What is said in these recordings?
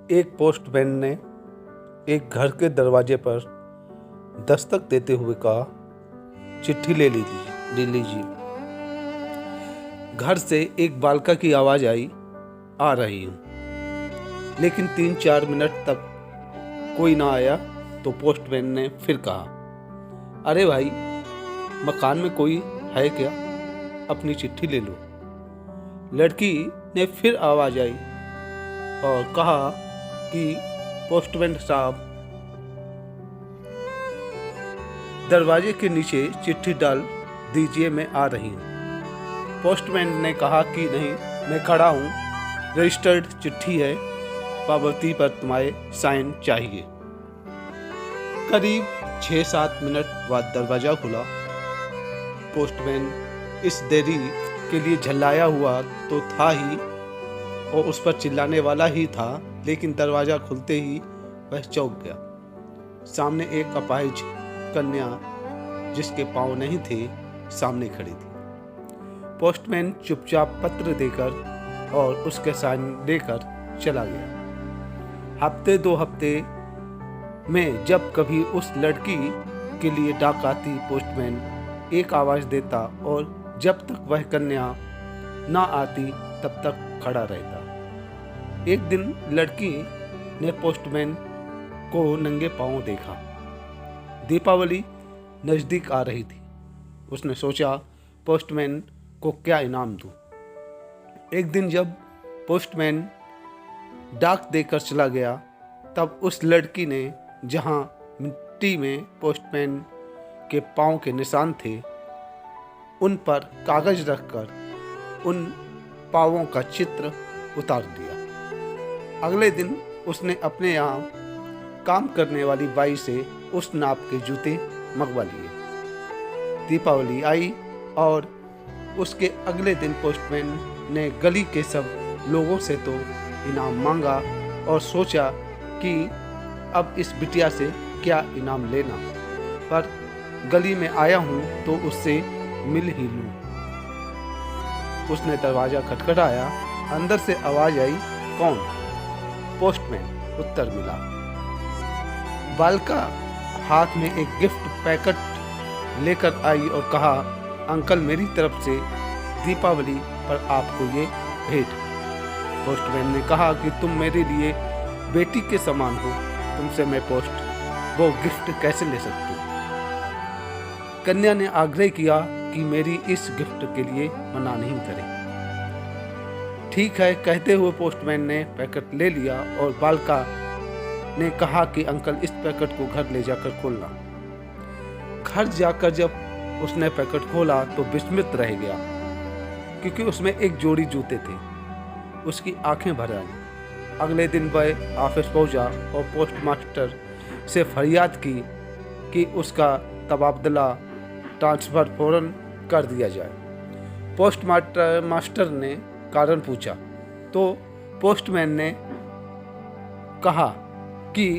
एक पोस्टमैन ने एक घर के दरवाजे पर दस्तक देते हुए कहा, चिट्ठी ले लीजिए। घर से एक बालिका की आवाज आई, आ रही हूँ। लेकिन 3-4 मिनट तक कोई ना आया तो पोस्टमैन ने फिर कहा, अरे भाई, मकान में कोई है क्या? अपनी चिट्ठी ले लो। लड़की ने फिर आवाज आई और कहा कि पोस्टमैन साहब, दरवाजे के नीचे चिट्ठी डाल दीजिए, मैं आ रही हूँ। पोस्टमैन ने कहा कि नहीं, मैं खड़ा हूँ, रजिस्टर्ड चिट्ठी है, पावती पर तुम्हारे साइन चाहिए। करीब 6-7 मिनट बाद दरवाजा खुला। पोस्टमैन इस देरी के लिए झल्लाया हुआ तो था ही और उस पर चिल्लाने वाला ही था, लेकिन दरवाजा खुलते ही वह चौंक गया। सामने एक अपाहिज कन्या, जिसके पाँव नहीं थे, सामने खड़ी थी। पोस्टमैन चुपचाप पत्र देकर और उसके साइन लेकर चला गया। हफ्ते 2 हफ्ते में जब कभी उस लड़की के लिए डाक आती, पोस्टमैन एक आवाज़ देता और जब तक वह कन्या ना आती तब तक खड़ा रहता। एक दिन लड़की ने पोस्टमैन को नंगे पांव देखा। दीपावली नज़दीक आ रही थी। उसने सोचा, पोस्टमैन को क्या इनाम दूं। एक दिन जब पोस्टमैन डाक देकर चला गया, तब उस लड़की ने जहां मिट्टी में पोस्टमैन के पांव के निशान थे, उन पर कागज रखकर उन पांवों का चित्र उतार दिया। अगले दिन उसने अपने यहाँ काम करने वाली बाई से उस नाप के जूते मंगवा लिए। दीपावली आई और उसके अगले दिन पोस्टमैन ने गली के सब लोगों से तो इनाम मांगा और सोचा कि अब इस बिटिया से क्या इनाम लेना, पर गली में आया हूँ तो उससे मिल ही लूँ। उसने दरवाज़ा खटखटाया। अंदर से आवाज़ आई, कौन? पोस्टमैन, उत्तर मिला। बालिका हाथ में एक गिफ्ट पैकेट लेकर आई और कहा, अंकल, मेरी तरफ से दीपावली पर आपको ये भेंट। पोस्टमैन ने कहा कि तुम मेरे लिए बेटी के समान हो, तुमसे मैं वो गिफ्ट कैसे ले सकती हूँ? कन्या ने आग्रह किया कि मेरी इस गिफ्ट के लिए मना नहीं करें। ठीक है, कहते हुए पोस्टमैन ने पैकेट ले लिया और बालिका ने कहा कि अंकल, इस पैकेट को घर ले जाकर खोलना। घर जाकर जब उसने पैकेट खोला तो विस्मित रह गया, क्योंकि उसमें एक जोड़ी जूते थे। उसकी आंखें भर आईं। अगले दिन वह ऑफिस पहुंचा और पोस्टमास्टर से फरियाद की कि उसका तबादला ट्रांसफ़र फौरन कर दिया जाए। पोस्टमास्टर ने कारण पूछा तो पोस्टमैन ने कहा कि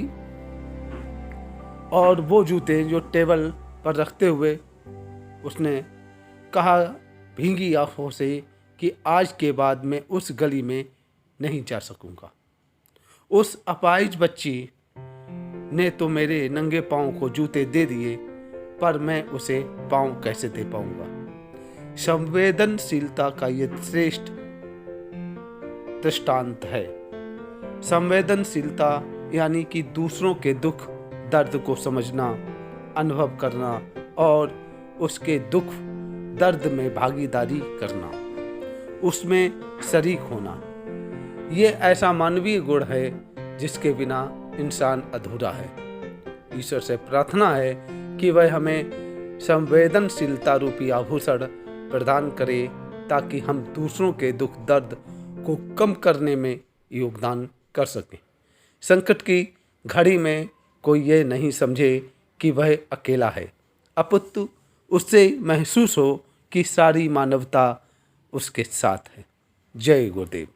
और वो जूते जो टेबल पर रखते हुए उसने कहा भींगी आंखों से कि आज के बाद मैं उस गली में नहीं जा सकूंगा। उस अपाहिज बच्ची ने तो मेरे नंगे पाँव को जूते दे दिए, पर मैं उसे पाँव कैसे दे पाऊंगा। संवेदनशीलता का ये श्रेष्ठ दृष्टांत है। संवेदनशीलता यानी कि दूसरों के दुख दर्द को समझना, अनुभव करना और उसके दुख दर्द में भागीदारी करना, उसमें शरीक होना। ये ऐसा मानवीय गुण है जिसके बिना इंसान अधूरा है। ईश्वर से प्रार्थना है कि वह हमें संवेदनशीलता रूपी आभूषण प्रदान करे, ताकि हम दूसरों के दुख दर्द को कम करने में योगदान कर सकें। संकट की घड़ी में कोई ये नहीं समझे कि वह अकेला है, अपितु उससे महसूस हो कि सारी मानवता उसके साथ है। जय गुरुदेव।